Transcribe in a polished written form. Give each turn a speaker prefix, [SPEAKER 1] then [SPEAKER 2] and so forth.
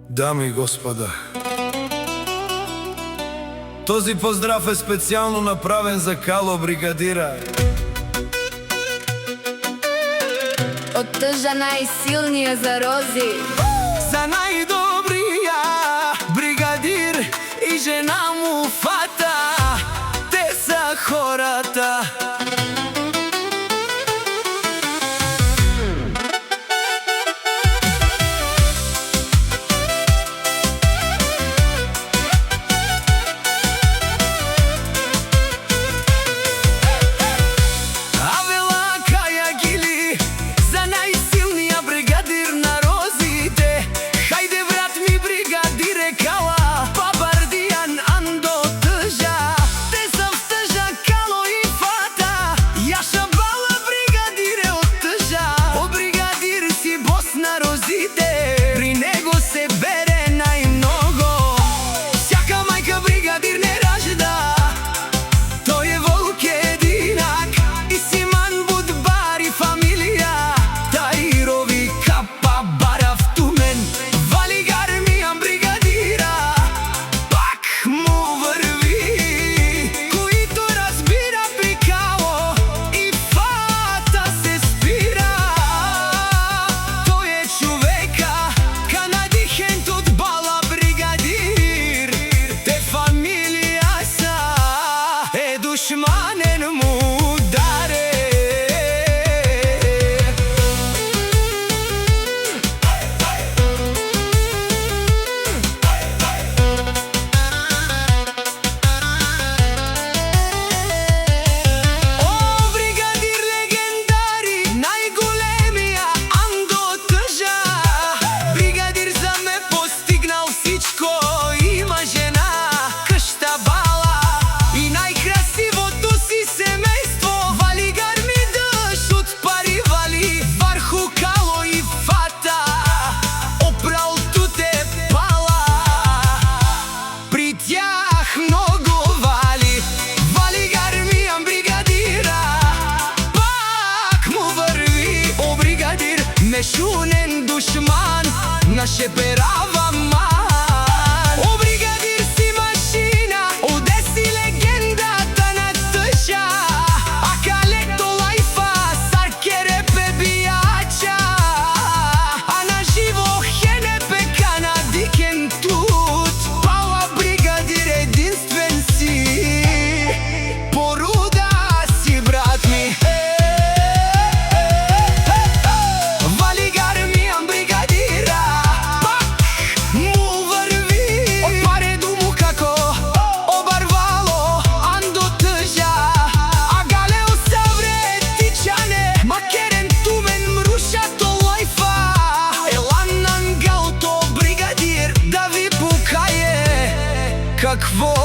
[SPEAKER 1] Дами и господа, този поздрав е специално направен за Кало бригадира.
[SPEAKER 2] Од тъжа најсилниот за Рози,
[SPEAKER 1] За најдобрија бригадир и жена му Фата, те са хората. При него се бере најмного. Сяка мајка бригадир не ражда. Тој е волк единак и Симан Будбар и фамилија. Таирови капа барав тумен, Валигар Мијан бригадира. Пак му врви, којто разбира при Кало и Фата се спира. Душманен му даре. О, бригадир легендари, најголемија Андо Тъжа. Бригадир за ме постигнал всичко, има жена, къща бала и најкрасивото си семејство. Валигар ми дъж от пари вали върху Кало и Фата. Опрал туте пала, при тях много вали. Валигар Мијан бригадира, пак му върви. О, бригадир, мешунен душман, нашеперава ман. О, бригадир си машина, одеси легендата на Тъжа. А калето лайфа, саркерепе бијача. А на живо хенепе канадикен тут. Пала бригадир единствен си, поруда си брат ми. Валигар Мијан бригадира, пак му върви. Од пареду му како обарвало Андо Тъжа. А галео савре тичане, макерен тумен мрушато лайфа. Елан ангелто бригадир да ви покае какво